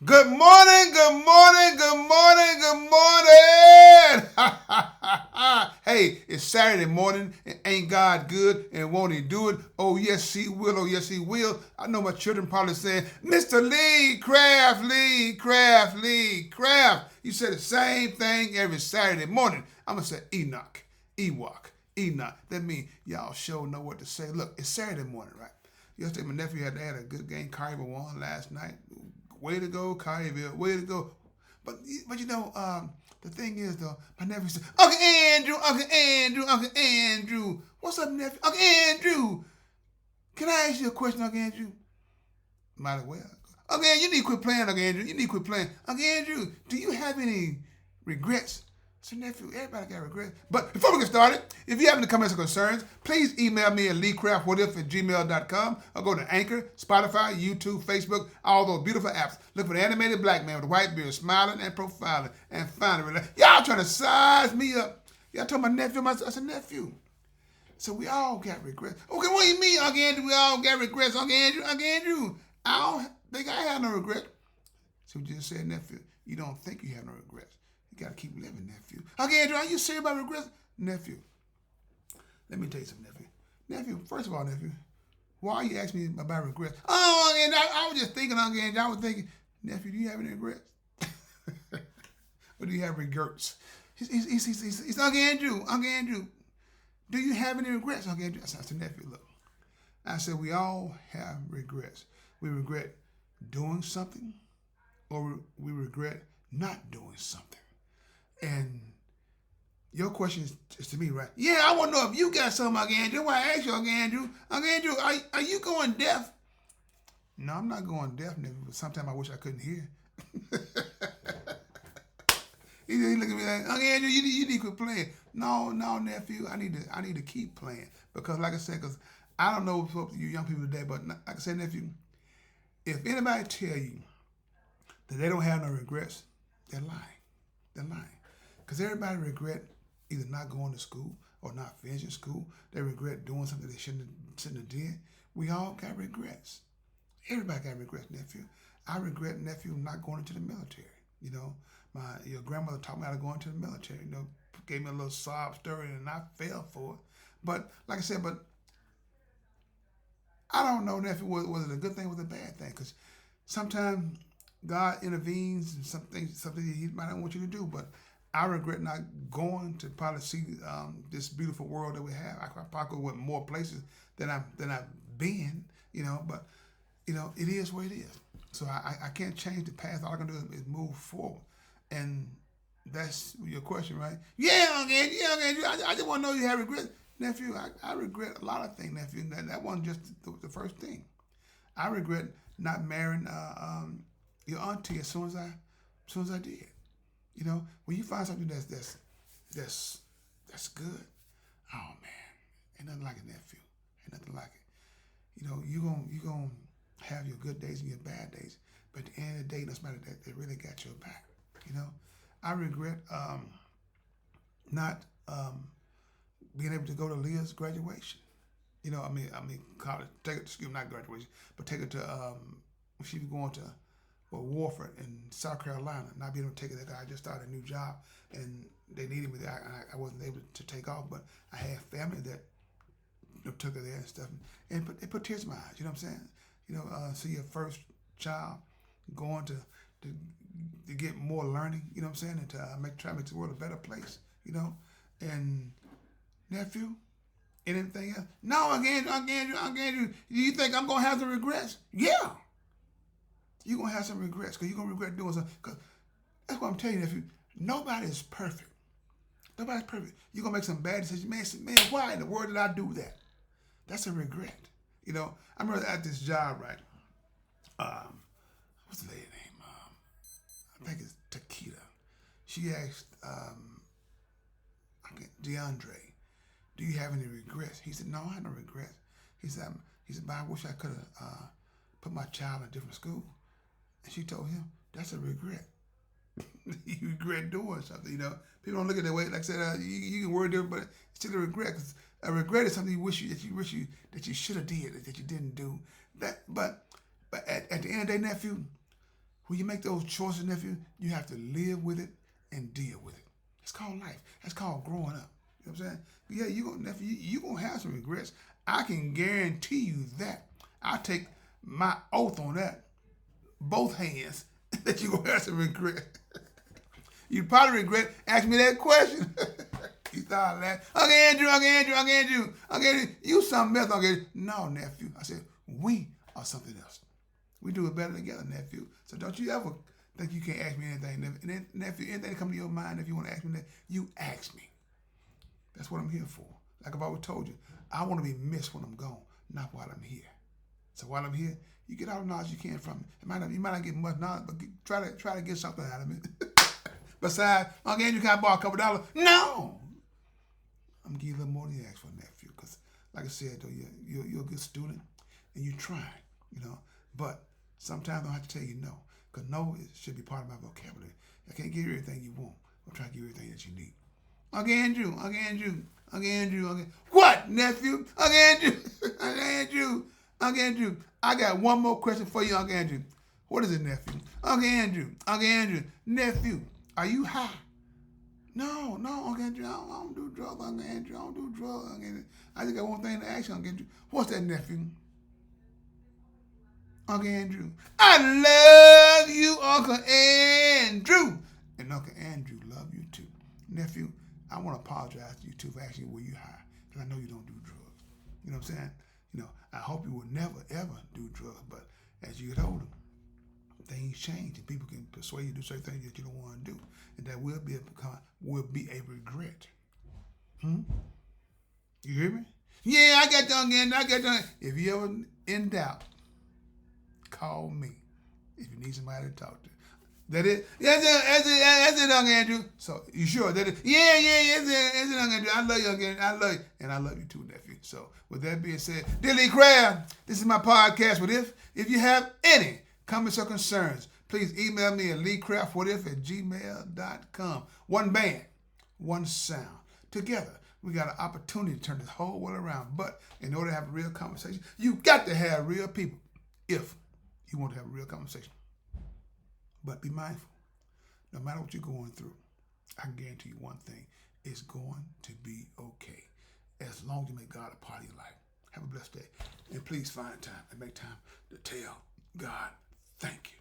Good morning, good morning, good morning, good morning. Hey, it's Saturday morning, and ain't God good, and won't He do it? Oh, yes, He will. Oh, yes, He will. I know my children probably saying, Mr. Lee Craft, Lee Craft, Lee Craft. You say the same thing every Saturday morning. I'm going to say Enoch, Ewok, Enoch. That means y'all sure know what to say. Look, it's Saturday morning, right? Yesterday, my nephew had a good game. Carver won last night. Way to go, Kyville. Way to go. But you know, the thing is though, my nephew said, Uncle Andrew, Uncle Andrew, Uncle Andrew. What's up, nephew? Uncle Andrew. Can I ask you a question, Uncle Andrew? Might as well. Uncle Andrew, you need to quit playing, Uncle Andrew. You need to quit playing. Uncle Andrew, do you have any regrets? So nephew, everybody got regrets. But before we get started, if you have any comments or concerns, please email me at leecraftwhatif@gmail.com or go to Anchor, Spotify, YouTube, Facebook, all those beautiful apps. Look for the animated black man with a white beard smiling and profiling. And finally, y'all trying to size me up. Y'all told my nephew, I said, nephew. So we all got regrets. Okay, what do you mean, Uncle Andrew? We all got regrets, Uncle Andrew. Uncle Andrew, I don't think I have no regret. So we just said, nephew, you don't think you have no regrets. You got to keep living, nephew. Okay, Andrew, are you serious about regrets? Nephew, let me tell you something, nephew. Nephew, first of all, nephew, why are you asking me about regrets? Oh, and I was just thinking, Uncle Andrew, I was thinking, nephew, do you have any regrets? Or do you have regrets? He's Uncle Andrew, do you have any regrets, Uncle Andrew? I said, nephew, look. I said, we all have regrets. We regret doing something, or we regret not doing something. And your question is to me, right? Yeah, I want to know if you got something, Uncle Andrew. Why I asked you, Uncle Andrew? Uncle Andrew, are you going deaf? No, I'm not going deaf, nephew, but sometimes I wish I couldn't hear. He look at me like, Uncle Andrew, you need to quit playing. No, nephew, I need to keep playing. Because like I said, because I don't know what you young people today, but like I said, nephew, if anybody tell you that they don't have no regrets, they're lying. They're lying. Because everybody regret either not going to school or not finishing school. They regret doing something they shouldn't have did. We all got regrets. Everybody got regrets, nephew. I regret, nephew, not going into the military. You know, your grandmother taught me how to go into the military. You know, gave me a little sob story, and I fell for it. But like I said, I don't know, nephew, was it a good thing or was it a bad thing? Because sometimes God intervenes and something He might not want you to do. But I regret not going to probably see this beautiful world that we have. I probably went more places than I've been, you know. But you know, it is what it is. So I can't change the path. All I can do is move forward. And that's your question, right? Yeah, Uncle Andrew. Yeah, Uncle Andrew. I just want to know you have regrets. Nephew, I regret a lot of things, nephew. That wasn't just the first thing. I regret not marrying your auntie as soon as I did. You know, when you find something that's good, oh man, ain't nothing like it, nephew. Ain't nothing like it. You know, you gonna have your good days and your bad days, but at the end of the day, no matter that, they really got your back. You know, I regret not being able to go to Leah's graduation. You know, I mean college. Not graduation, but take her to she was going to Warford in South Carolina. Not being able to take her there. I just started a new job, and they needed me there. I wasn't able to take off, but I had family that took her there and stuff, and it put tears in my eyes. You know what I'm saying? You know, see your first child going to get more learning. You know what I'm saying? And to try to make the world a better place. You know, and nephew, and anything else? No, Uncle Andrew, do you think I'm gonna have some regrets? Yeah, you're gonna have some regrets because you're gonna regret doing something. Cause that's what I'm telling you, nephew. Nobody is perfect. Nobody's perfect. You're gonna make some bad decisions. Man, why in the world did I do that? That's a regret. You know, I remember at this job, right? What's the lady name? I think it's Takita. She asked DeAndre, do you have any regrets? He said, no, I have no regrets. He said, but I wish I could have put my child in a different school. And she told him, that's a regret. You regret doing something, you know. People don't look at it that way. Like I said, you can word different, but it's still a regret. Cause a regret is something you wish you should have did that you didn't do. But at the end of the day, nephew, when you make those choices, nephew, you have to live with it and deal with it. It's called life. That's called growing up. You know what I'm saying? Yeah, nephew, you gonna have some regrets. I can guarantee you that. I take my oath on that, both hands, that you're gonna have some regret. You probably regret asking me that question. He started laughing. Uncle Andrew, you something else, Uncle Andrew. No, nephew. I said, we are something else. We do it better together, nephew. So don't you ever think you can't ask me anything, nephew. Anything come to your mind, if you want to ask me that, you ask me. That's what I'm here for. Like I've always told you, I want to be missed when I'm gone, not while I'm here. So while I'm here, you get all the knowledge you can from me. You might not get much knowledge, but try to get something out of me. Besides, Uncle Andrew, can I borrow a couple dollars? No. I'm gonna give you a little more than you ask for, nephew, because like I said, though, you're a good student and you're trying, But sometimes I don't have to tell you no, because no should be part of my vocabulary. I can't give you everything you want. I'm trying to give you everything that you need. Uncle Andrew. What, nephew? Uncle Andrew. I got one more question for you, Uncle Andrew. What is it, nephew? Uncle Andrew, nephew, are you high? No, Uncle Andrew, I don't do drugs, Uncle Andrew. I don't do drugs, Uncle Andrew. I just got one thing to ask you, Uncle Andrew. What's that, nephew? Uncle Andrew, I love you, Uncle Andrew. And Uncle Andrew love you too. Nephew, I want to apologize to you too for asking you were you high, because I know you don't do drugs. You know what I'm saying? I hope you will never, ever do drugs, but as you get older, things change and people can persuade you to do certain things that you don't want to do. And that will be a regret. You hear me? Yeah, I got done again. If you ever in doubt, call me if you need somebody to talk to. That it? That's it, Uncle Andrew. So, you sure? That it? Yeah, that's it, Uncle Andrew. I love you, Uncle Andrew. I love you. And I love you too, nephew. So, with that being said, dear Lee Crab, this is my podcast. But if you have any comments or concerns, please email me at leecraftwhatif@gmail.com. One band, one sound. Together, we got an opportunity to turn this whole world around. But in order to have a real conversation, you got to have real people if you want to have a real conversation. But be mindful. No matter what you're going through, I can guarantee you one thing. It's going to be okay. As long as you make God a part of your life. Have a blessed day. And please find time and make time to tell God thank you.